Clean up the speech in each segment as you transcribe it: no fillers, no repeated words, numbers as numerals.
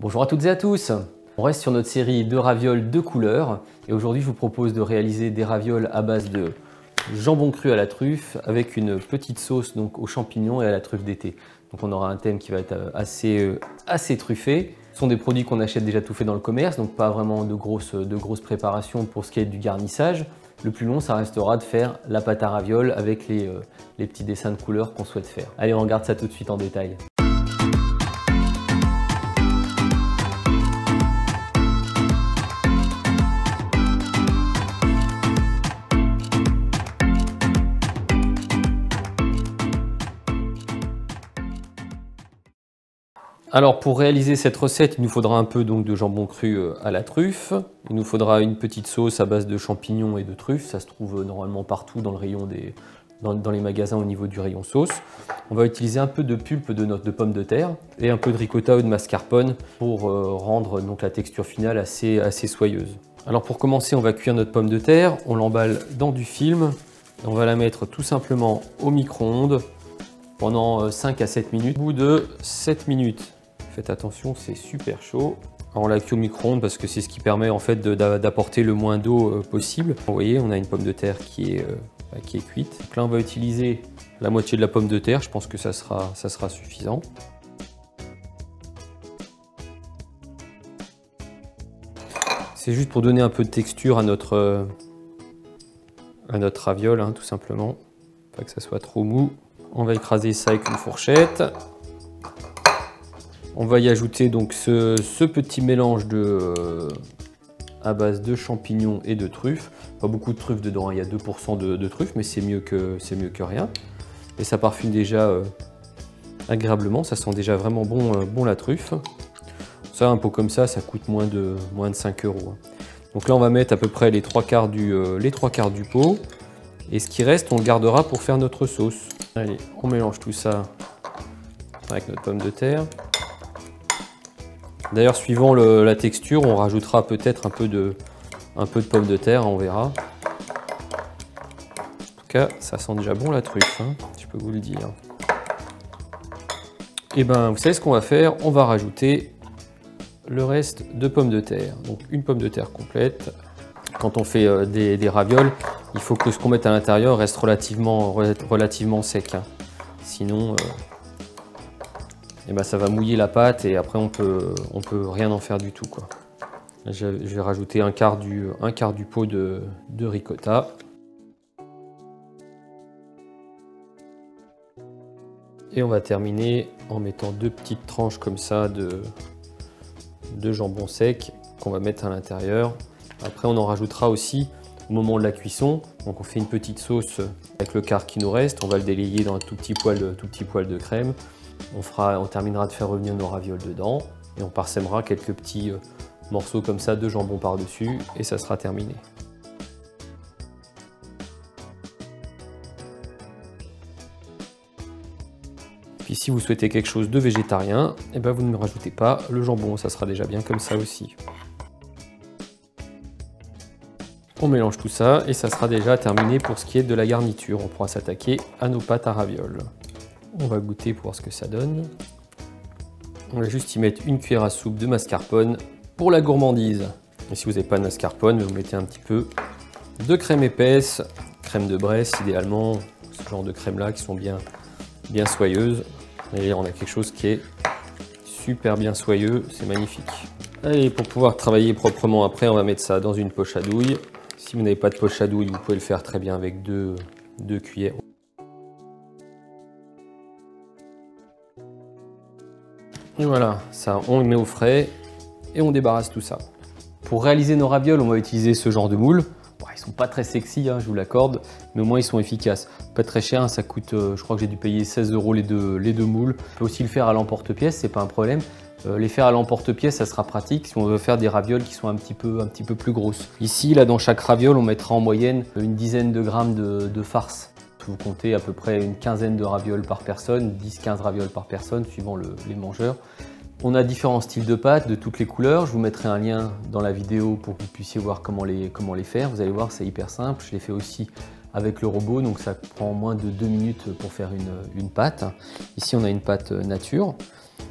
Bonjour à toutes et à tous. On reste sur notre série de ravioles de couleurs et aujourd'hui je vous propose de réaliser des ravioles à base de jambon cru à la truffe avec une petite sauce donc aux champignons et à la truffe d'été. Donc on aura un thème qui va être assez truffé. Ce sont des produits qu'on achète déjà tout fait dans le commerce, donc pas vraiment de grosses préparations pour ce qui est du garnissage. Le plus long, ça restera de faire la pâte à ravioles avec les petits dessins de couleurs qu'on souhaite faire. Allez, on regarde ça tout de suite en détail. Alors pour réaliser cette recette, il nous faudra un peu donc de jambon cru à la truffe. Il nous faudra une petite sauce à base de champignons et de truffes. Ça se trouve normalement partout dans le rayon dans les magasins au niveau du rayon sauce. On va utiliser un peu de pulpe de pommes de terre et un peu de ricotta ou de mascarpone pour rendre donc la texture finale assez soyeuse. Alors pour commencer, on va cuire notre pomme de terre. On l'emballe dans du film. Et on va la mettre tout simplement au micro-ondes pendant 5 à 7 minutes. Au bout de 7 minutes, faites attention, c'est super chaud. Alors on la cuit au micro-ondes parce que c'est ce qui permet en fait d'apporter le moins d'eau possible. Vous voyez, on a une pomme de terre qui est cuite. Donc là, on va utiliser la moitié de la pomme de terre. Je pense que ça sera suffisant. C'est juste pour donner un peu de texture à notre raviole, hein, tout simplement. Pas que ça soit trop mou. On va écraser ça avec une fourchette. On va y ajouter donc ce petit mélange à base de champignons et de truffes. Pas beaucoup de truffes dedans, hein. Il y a 2% de truffes, mais c'est mieux que rien. Et ça parfume déjà agréablement, ça sent déjà vraiment bon la truffe. Ça, un pot comme ça coûte moins de 5 €. Donc là, on va mettre à peu près les 3/4 du pot. Et ce qui reste, on le gardera pour faire notre sauce. Allez, on mélange tout ça avec notre pomme de terre. D'ailleurs, suivant la texture, on rajoutera peut-être un peu de pomme de terre, on verra. En tout cas, ça sent déjà bon la truffe, hein, je peux vous le dire. Et ben, vous savez ce qu'on va faire? On va rajouter le reste de pommes de terre. Donc une pomme de terre complète. Quand on fait des ravioles, il faut que ce qu'on mette à l'intérieur reste relativement sec, hein. Sinon, ça va mouiller la pâte et après on peut rien en faire du tout, quoi. Je vais rajouter un quart du pot de ricotta. Et on va terminer en mettant 2 petites tranches comme ça de jambon sec qu'on va mettre à l'intérieur. Après on en rajoutera aussi au moment de la cuisson. Donc on fait une petite sauce avec le quart qui nous reste. On va le délayer dans un tout petit poil de crème. On terminera de faire revenir nos ravioles dedans et on parsèmera quelques petits morceaux comme ça de jambon par-dessus et ça sera terminé. Puis si vous souhaitez quelque chose de végétarien, eh ben vous ne rajoutez pas le jambon, ça sera déjà bien comme ça aussi. On mélange tout ça et ça sera déjà terminé pour ce qui est de la garniture. On pourra s'attaquer à nos pâtes à ravioles. On va goûter pour voir ce que ça donne. On va juste y mettre une cuillère à soupe de mascarpone pour la gourmandise. Et si vous n'avez pas de mascarpone, vous mettez un petit peu de crème épaisse, crème de Bresse idéalement, ce genre de crème là qui sont bien soyeuses. Et on a quelque chose qui est super bien soyeux, c'est magnifique. Allez, pour pouvoir travailler proprement après, on va mettre ça dans une poche à douille. Si vous n'avez pas de poche à douille, vous pouvez le faire très bien avec deux cuillères. Et voilà, ça on le met au frais et on débarrasse tout ça. Pour réaliser nos ravioles, on va utiliser ce genre de moule. Bon, ils sont pas très sexy, hein, je vous l'accorde, mais au moins ils sont efficaces. Pas très cher, hein, ça coûte, je crois que j'ai dû payer 16 € les deux moules. On peut aussi le faire à l'emporte-pièce, c'est pas un problème. Les faire à l'emporte-pièce, ça sera pratique si on veut faire des ravioles qui sont un petit peu plus grosses. Ici, là, dans chaque raviole, on mettra en moyenne une dizaine de grammes de farce. Vous comptez à peu près une quinzaine de ravioles par personne, 10-15 ravioles par personne, suivant les mangeurs. On a différents styles de pâtes, de toutes les couleurs. Je vous mettrai un lien dans la vidéo pour que vous puissiez voir comment les faire. Vous allez voir, c'est hyper simple. Je l'ai fait aussi avec le robot, donc ça prend moins de 2 minutes pour faire une pâte. Ici, on a une pâte nature.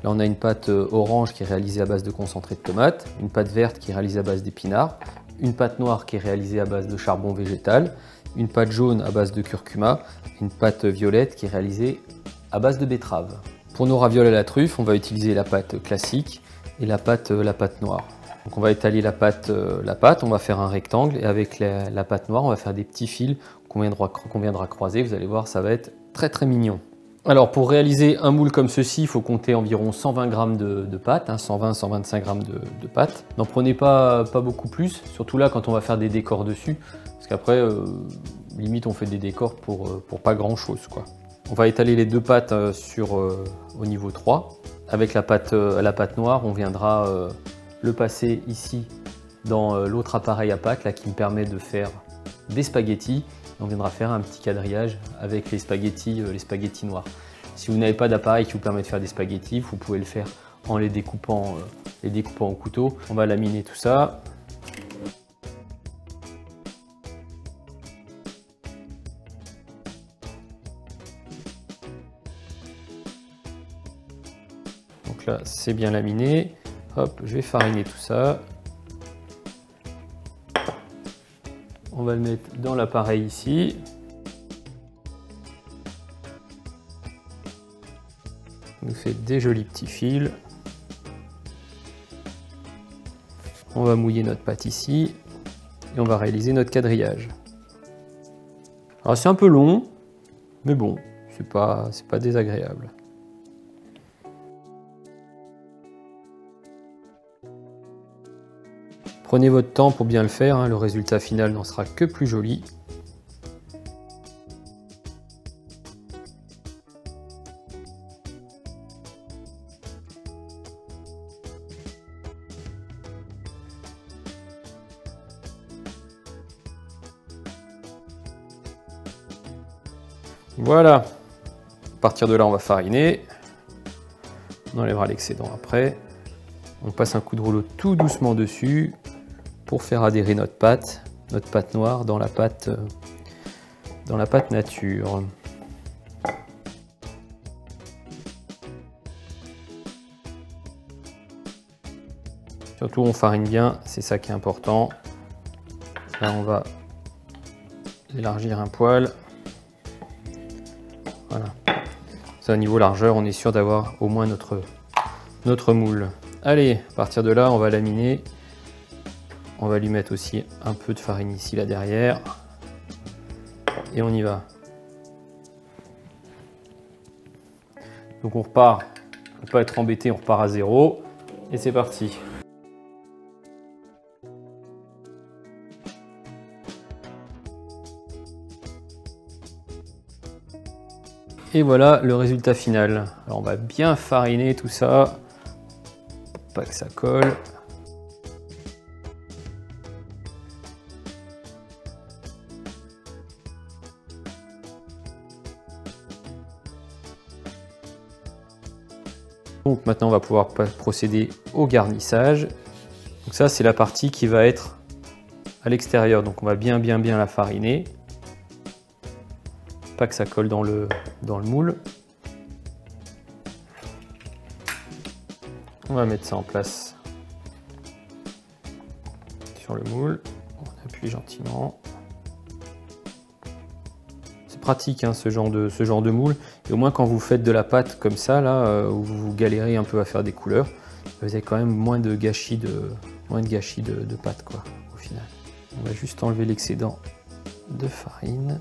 Là, on a une pâte orange qui est réalisée à base de concentré de tomate, une pâte verte qui est réalisée à base d'épinards, une pâte noire qui est réalisée à base de charbon végétal, une pâte jaune à base de curcuma, une pâte violette qui est réalisée à base de betterave. Pour nos ravioles à la truffe, on va utiliser la pâte classique et la pâte noire. Donc on va étaler la pâte, on va faire un rectangle et avec la pâte noire, on va faire des petits fils qu'on viendra croiser. Vous allez voir, ça va être très très mignon. Alors pour réaliser un moule comme ceci, il faut compter environ 120 g de pâte, 120-125 g de pâte. N'en prenez pas beaucoup plus, surtout là quand on va faire des décors dessus, parce qu'après, limite on fait des décors pour pas grand chose, quoi. On va étaler les deux pâtes au niveau 3. Avec la pâte noire, on viendra le passer ici dans l'autre appareil à pâte là, qui me permet de faire des spaghettis. On viendra faire un petit quadrillage avec les spaghettis noirs. Si vous n'avez pas d'appareil qui vous permet de faire des spaghettis, vous pouvez le faire en les découpant au couteau. On va laminer tout ça. Donc là, c'est bien laminé. Hop, je vais fariner tout ça. On va le mettre dans l'appareil ici. On nous fait des jolis petits fils. On va mouiller notre pâte ici et on va réaliser notre quadrillage. Alors c'est un peu long, mais bon, c'est pas désagréable. Prenez votre temps pour bien le faire, hein, le résultat final n'en sera que plus joli. Voilà, à partir de là on va fariner, on enlèvera l'excédent après, on passe un coup de rouleau tout doucement dessus pour faire adhérer notre pâte noire dans la pâte nature. Surtout on farine bien, c'est ça qui est important. Là on va élargir un poil. Voilà. Ça, au niveau largeur, on est sûr d'avoir au moins notre moule. Allez, à partir de là, on va laminer. On va lui mettre aussi un peu de farine ici, là derrière. Et on y va. Donc on repart, pour ne pas être embêté, on repart à 0. Et c'est parti. Et voilà le résultat final. Alors on va bien fariner tout ça, pour pas que ça colle. Donc maintenant on va pouvoir procéder au garnissage. Donc ça c'est la partie qui va être à l'extérieur. Donc on va bien la fariner. Pas que ça colle dans le moule. On va mettre ça en place sur le moule. On appuie gentiment. C'est pratique hein, ce genre de moule. Et au moins quand vous faites de la pâte comme ça, là, où vous galérez un peu à faire des couleurs, vous avez quand même moins de gâchis de pâte quoi, au final. On va juste enlever l'excédent de farine.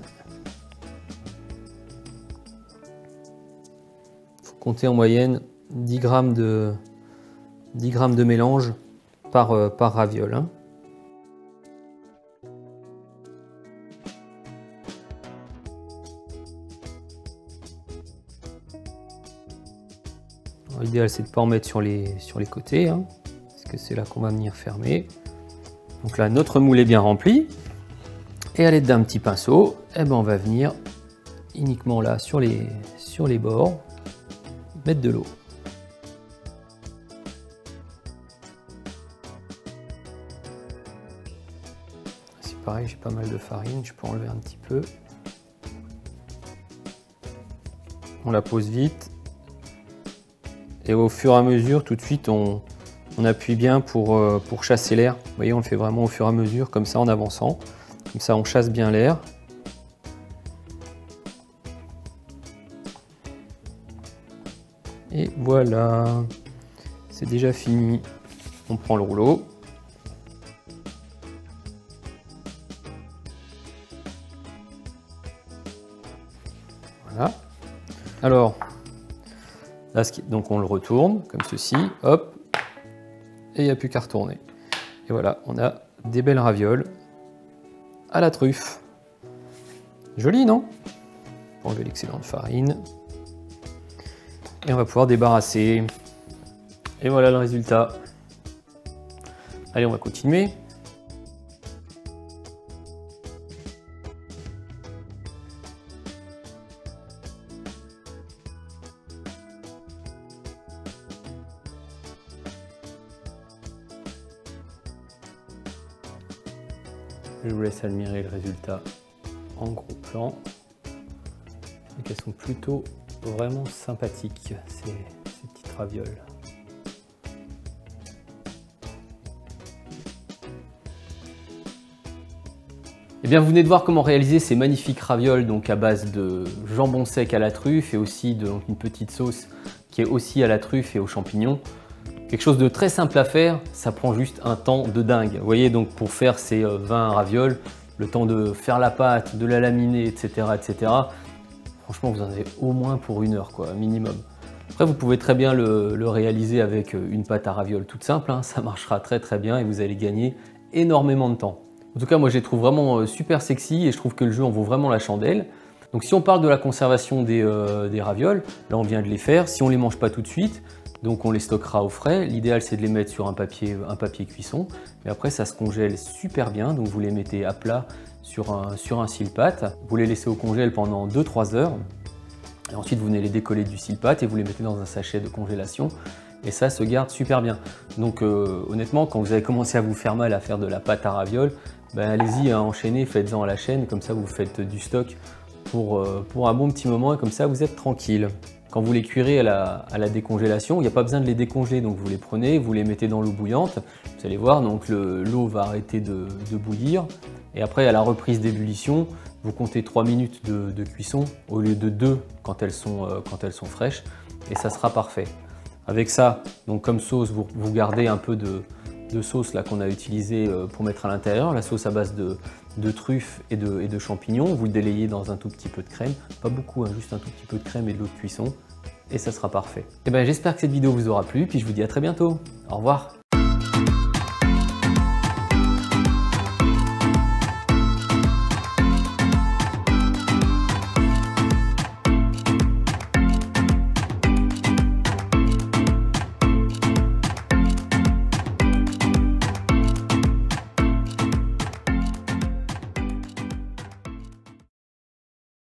Compter en moyenne 10 g de mélange par raviole. Hein. L'idéal c'est de ne pas en mettre sur les côtés, hein, parce que c'est là qu'on va venir fermer. Donc là notre moule est bien rempli. Et à l'aide d'un petit pinceau, eh ben, on va venir uniquement là sur les bords. Mettre de l'eau. C'est pareil, j'ai pas mal de farine, je peux enlever un petit peu. On la pose vite Et au fur et à mesure, tout de suite, on appuie bien pour chasser l'air. Vous voyez, on le fait vraiment au fur et à mesure, comme ça en avançant. Comme ça, on chasse bien l'air. Et voilà, c'est déjà fini. On prend le rouleau. Voilà. Alors, là, donc on le retourne comme ceci, hop, et il n'y a plus qu'à retourner. Et voilà, on a des belles ravioles à la truffe. Joli, non? On va enlever l'excédent de farine. Et on va pouvoir débarrasser. Et voilà le résultat. Allez, on va continuer. Je vous laisse admirer le résultat en gros plan. Et qu'elles sont plutôt vraiment sympathiques, ces petites ravioles. Et bien, vous venez de voir comment réaliser ces magnifiques ravioles donc à base de jambon sec à la truffe et aussi donc une petite sauce qui est aussi à la truffe et aux champignons. Quelque chose de très simple à faire, ça prend juste un temps de dingue. Vous voyez, donc pour faire ces 20 ravioles, le temps de faire la pâte, de la laminer, etc., etc. Franchement, vous en avez au moins pour 1 heure, quoi, minimum. Après, vous pouvez très bien le réaliser avec une pâte à ravioles toute simple, hein, ça marchera très très bien et vous allez gagner énormément de temps. En tout cas, moi je les trouve vraiment super sexy et je trouve que le jeu en vaut vraiment la chandelle. Donc si on parle de la conservation des ravioles, là on vient de les faire, si on ne les mange pas tout de suite, donc on les stockera au frais. L'idéal c'est de les mettre sur un papier cuisson, mais après ça se congèle super bien, donc vous les mettez à plat sur un silpat, vous les laissez au congèle pendant 2-3 heures, et ensuite vous venez les décoller du silpat et vous les mettez dans un sachet de congélation, et ça se garde super bien. Donc honnêtement, quand vous avez commencé à vous faire mal à faire de la pâte à ravioles, ben, allez-y, hein, enchaînez, faites-en à la chaîne, comme ça vous faites du stock pour un bon petit moment, et comme ça vous êtes tranquille. Quand vous les cuirez à la décongélation, il n'y a pas besoin de les décongeler, donc vous les prenez, vous les mettez dans l'eau bouillante, vous allez voir, donc l'eau va arrêter de bouillir, et après à la reprise d'ébullition, vous comptez 3 minutes de cuisson au lieu de 2 quand elles sont fraîches, et ça sera parfait. Avec ça, donc comme sauce, vous gardez un peu de sauce là qu'on a utilisé pour mettre à l'intérieur, la sauce à base de truffes et de champignons. Vous le délayez dans un tout petit peu de crème, pas beaucoup, hein, juste un tout petit peu de crème et de l'eau de cuisson, et ça sera parfait. Et ben, j'espère que cette vidéo vous aura plu, puis je vous dis à très bientôt. Au revoir.